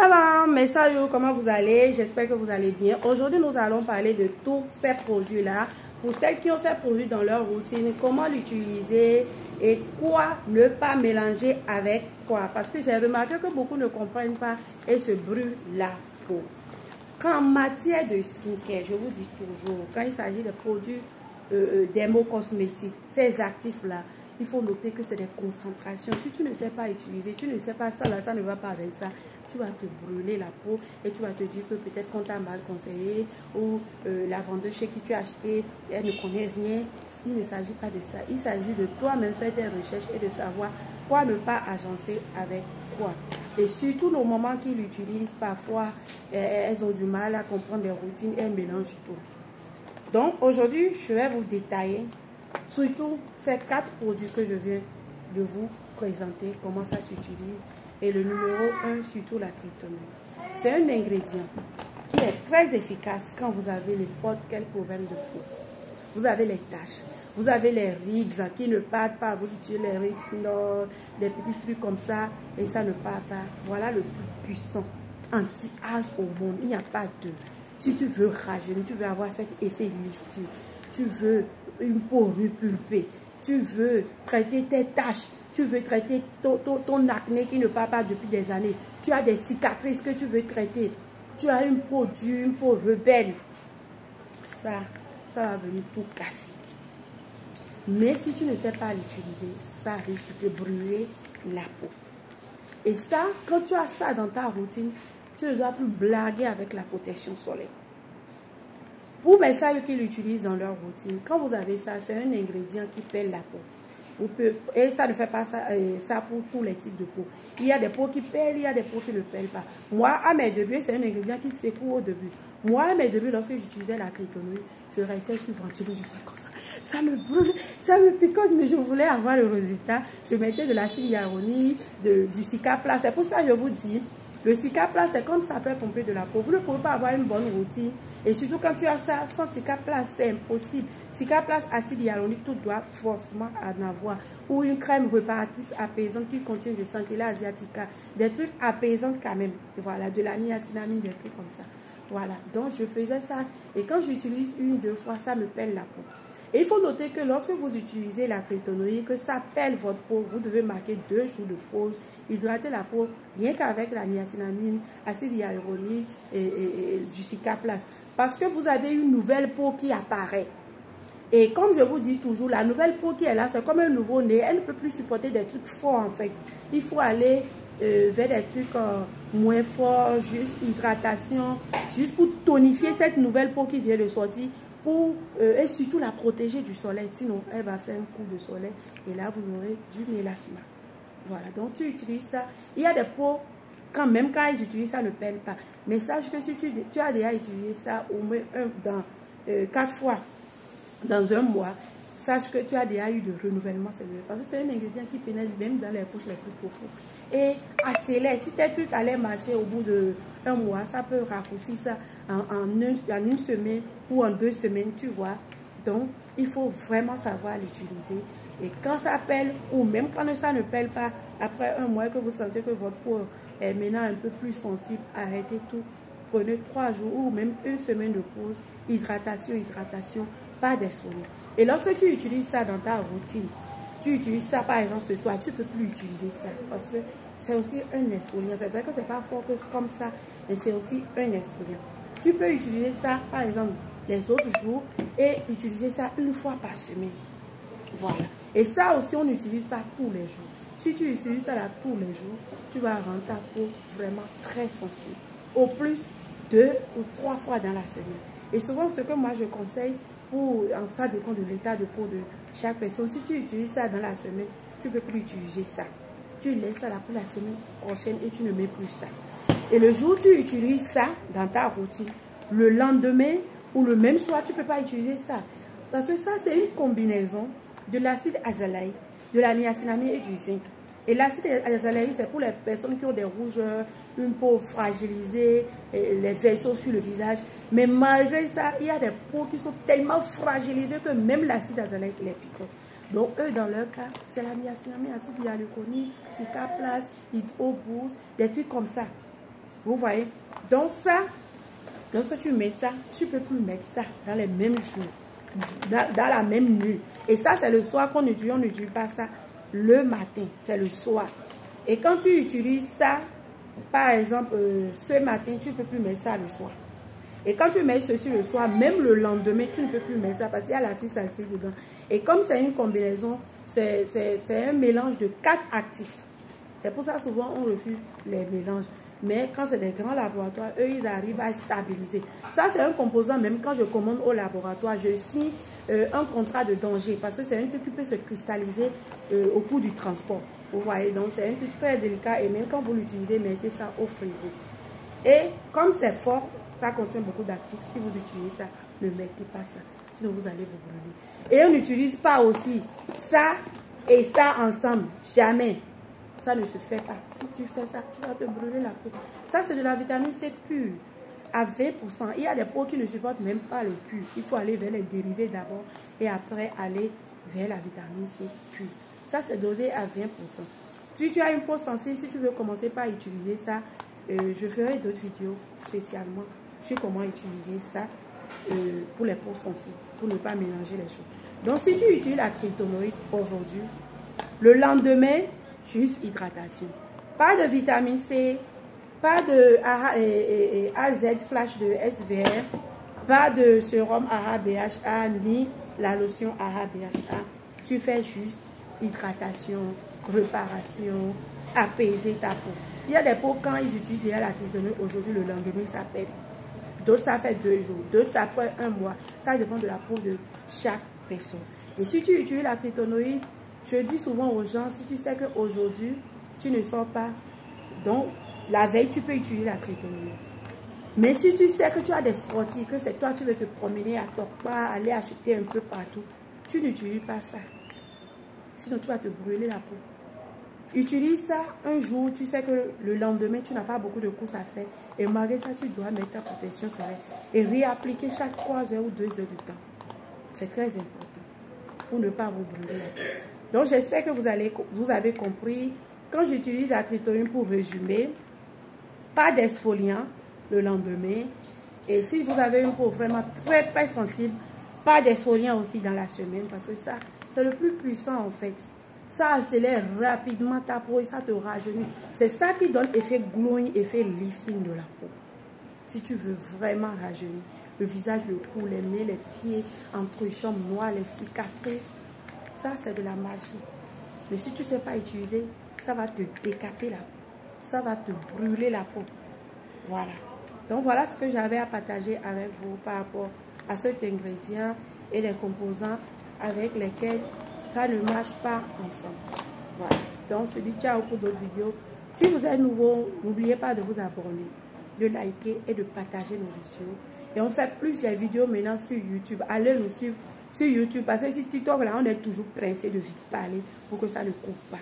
Salam, mes saluts, comment vous allez? J'espère que vous allez bien. Aujourd'hui, nous allons parler de tous ces produits-là. Pour celles qui ont ces produits dans leur routine, comment l'utiliser et quoi ne pas mélanger avec quoi. Parce que j'ai remarqué que beaucoup ne comprennent pas et se brûlent la peau. En matière de skincare, je vous dis toujours, quand il s'agit de produits dermocosmétiques, ces actifs-là, il faut noter que c'est des concentrations. Si tu ne sais pas utiliser, tu ne sais pas ça, là, ça ne va pas avec ça, tu vas te brûler la peau et tu vas te dire que peut-être qu'on t'a mal conseillé ou la vendeuse chez qui tu as acheté, elle ne connaît rien. Il ne s'agit pas de ça. Il s'agit de toi-même faire tes recherches et de savoir quoi ne pas agencer avec quoi. Et surtout, nos mamans qui l'utilisent, parfois, elles ont du mal à comprendre les routines, elles mélangent tout. Donc, aujourd'hui, je vais vous détailler, surtout, ces 4 produits que je viens de vous présenter, comment ça s'utilise. Et le numéro 1, surtout la tryptomine. C'est un ingrédient qui est très efficace quand vous avez n'importe quel problème de peau. Vous avez les taches, vous avez les rides qui ne partent pas, vous utilisez les rides, des petits trucs comme ça, et ça ne part pas. Voilà le plus puissant anti-âge au monde. Il n'y a pas de... Si tu veux rajeunir, tu veux avoir cet effet lifting, tu veux une peau repulpée, tu veux traiter tes taches, tu veux traiter ton acné qui ne part pas depuis des années, tu as des cicatrices que tu veux traiter, tu as une peau dure, une peau rebelle, ça va venir tout casser. Mais si tu ne sais pas l'utiliser, ça risque de te brûler la peau. Et ça, quand tu as ça dans ta routine, tu ne dois plus blaguer avec la protection solaire. Pour mes sailles qui l'utilisent dans leur routine, quand vous avez ça, c'est un ingrédient qui pèle la peau. Et ça ne fait pas ça pour tous les types de peau. Il y a des peaux qui pèlent, il y a des peaux qui ne pèlent pas. Moi, à mes débuts, c'est un ingrédient qui secoue au début. Moi, à mes débuts, lorsque j'utilisais la tryptomine, je restais sur ventileux, je fais comme ça. Ça me brûle, ça me picote, mais je voulais avoir le résultat. Je mettais de l'acide hyaluronique, du Cicaplast. C'est pour ça que je vous dis, le Cicaplast, c'est comme ça peut pomper de la peau. Vous ne pouvez pas avoir une bonne routine. Et surtout quand tu as ça, sans Cicaplast, c'est impossible. Cicaplast, acide hyaluronique, tout doit forcément en avoir. Ou une crème réparatrice apaisante qui contient du Centella asiatica. Des trucs apaisants quand même. Et voilà, de la niacinamide, des trucs comme ça. Voilà, donc je faisais ça. Et quand j'utilise 1-2 fois, ça me pèle la peau. Et il faut noter que lorsque vous utilisez la tryptomine, que ça pèle votre peau, vous devez marquer 2 jours de pause, hydrater la peau, rien qu'avec la niacinamide, acide hyaluronique et du Cicaplast. Parce que vous avez une nouvelle peau qui apparaît. Et comme je vous dis toujours, la nouvelle peau qui est là, c'est comme un nouveau-né. Elle ne peut plus supporter des trucs forts en fait. Il faut aller vers des trucs moins forts, juste hydratation, juste pour tonifier cette nouvelle peau qui vient de sortir. Et surtout la protéger du soleil, sinon elle va faire un coup de soleil et là vous aurez du mélasme. Voilà, donc tu utilises ça. Il y a des peaux, quand ils utilisent ça, ne pèlent pas. Mais sache que si tu as déjà utilisé ça au moins 4 fois dans un mois, sache que tu as déjà eu de renouvellement cellulaire. Parce que c'est un ingrédient qui pénètre même dans les couches les plus profondes. Et accélère, si tes trucs allaient marcher au bout d'un mois, ça peut raccourcir ça en une semaine ou en 2 semaines, tu vois. Donc, il faut vraiment savoir l'utiliser. Et quand ça pèle, ou même quand ça ne pèle pas, après un mois que vous sentez que votre peau est maintenant un peu plus sensible, arrêtez tout. Prenez 3 jours ou même 1 semaine de pause, hydratation, pas d'exfoliant. Et lorsque tu utilises ça dans ta routine, tu utilises ça par exemple ce soir, tu ne peux plus utiliser ça parce que c'est aussi un exfoliant. C'est vrai que c'est pas fort comme ça, mais c'est aussi un exfoliant. Tu peux utiliser ça par exemple les autres jours et utiliser ça 1 fois par semaine. Voilà. Et ça aussi, on n'utilise pas tous les jours. Si tu utilises ça là tous les jours, tu vas rendre ta peau vraiment très sensible. Au plus 2 ou 3 fois dans la semaine. Et souvent, ce que moi je conseille, ça dépend de l'état de peau de chaque personne. Si tu utilises ça dans la semaine, tu ne peux plus utiliser ça. Tu laisses ça là pour la semaine prochaine et tu ne mets plus ça. Et le jour où tu utilises ça dans ta routine, le lendemain ou le même soir, tu ne peux pas utiliser ça. Parce que ça, c'est une combinaison de l'acide azélaïque, de la niacinamide et du zinc. Et l'acide azélaïque, c'est pour les personnes qui ont des rougeurs, une peau fragilisée, les vaisseaux sur le visage. Mais malgré ça, il y a des peaux qui sont tellement fragilisées que même l'acide azélaïque les picote. Donc, eux, dans leur cas, c'est la niacinamide, acide hyaluronique, Cicaplast, Hydro Boost, des trucs comme ça. Vous voyez? Donc ça, lorsque tu mets ça, tu peux plus mettre ça dans les mêmes jours, dans la même nuit. Et ça, c'est le soir qu'on utilise. On n'utilise pas ça le matin, c'est le soir. Et quand tu utilises ça, par exemple, ce matin, tu ne peux plus mettre ça le soir. Et quand tu mets ceci le soir, même le lendemain, tu ne peux plus mettre ça parce qu'il y a la salsicille dedans. Et comme c'est une combinaison, c'est un mélange de 4 actifs. C'est pour ça souvent on refuse les mélanges. Mais quand c'est des grands laboratoires, eux, ils arrivent à stabiliser. Ça, c'est un composant, même quand je commande au laboratoire, je signe un contrat de danger parce que c'est un truc qui peut se cristalliser au cours du transport. Vous voyez, donc c'est un truc très délicat et même quand vous l'utilisez, mettez ça au frigo. Et comme c'est fort, ça contient beaucoup d'actifs. Si vous utilisez ça, ne mettez pas ça. Sinon, vous allez vous brûler. Et on n'utilise pas aussi ça et ça ensemble. Jamais. Ça ne se fait pas. Si tu fais ça, tu vas te brûler la peau. Ça, c'est de la vitamine C pure. À 20%. Il y a des peaux qui ne supportent même pas le pur. Il faut aller vers les dérivés d'abord et après aller vers la vitamine C pure. Ça, c'est dosé à 20%. Si tu as une peau sensible, si tu veux commencer par utiliser ça, je ferai d'autres vidéos spécialement sur comment utiliser ça pour les peaux sensibles, pour ne pas mélanger les choses. Donc, si tu utilises la tryptonoïde aujourd'hui, le lendemain, juste hydratation. Pas de vitamine C, pas de AZ flash de SVR, pas de sérum AHA BHA ni la lotion AHA BHA. Tu fais juste hydratation, réparation, apaiser ta peau. Il y a des peaux, quand ils utilisent déjà la tryptonoïde, aujourd'hui, le lendemain, ça pète. D'autres, ça fait 2 jours. D'autres, ça fait 1 mois. Ça dépend de la peau de chaque personne. Et si tu utilises la tryptonoïde, je dis souvent aux gens, si tu sais qu'aujourd'hui, tu ne sors pas, donc la veille, tu peux utiliser la tryptonoïde. Mais si tu sais que tu as des sorties, que c'est toi, tu veux te promener à Tokpa, aller acheter un peu partout, tu n'utilises pas ça. Sinon, tu vas te brûler la peau. Utilise ça un jour, tu sais que le lendemain, tu n'as pas beaucoup de courses à faire. Et malgré ça, tu dois mettre ta protection solaire et réappliquer chaque 3 heures ou 2 heures de temps. C'est très important pour ne pas vous brûler la peau. Donc, j'espère que vous avez compris. Quand j'utilise la tryptonoïde, pour résumer, pas d'exfoliant le lendemain. Et si vous avez une peau vraiment très, très sensible, pas d'exfoliant aussi dans la semaine parce que ça, c'est le plus puissant en fait. Ça accélère rapidement ta peau et ça te rajeunit. C'est ça qui donne effet glowing, effet lifting de la peau. Si tu veux vraiment rajeunir, le visage, le cou, les mains, les pieds, entrejambes noires, les cicatrices, ça c'est de la magie. Mais si tu ne sais pas utiliser, ça va te décaper la peau. Ça va te brûler la peau. Voilà. Donc voilà ce que j'avais à partager avec vous par rapport à cet ingrédient et les composants avec lesquels ça ne marche pas ensemble. Voilà. Donc je dis ciao pour d'autres vidéos. Si vous êtes nouveau, n'oubliez pas de vous abonner, de liker et de partager nos vidéos. Et on fait plus les vidéos maintenant sur YouTube. Allez nous suivre sur YouTube parce que sur TikTok là on est toujours pressé de vite parler pour que ça ne coupe pas.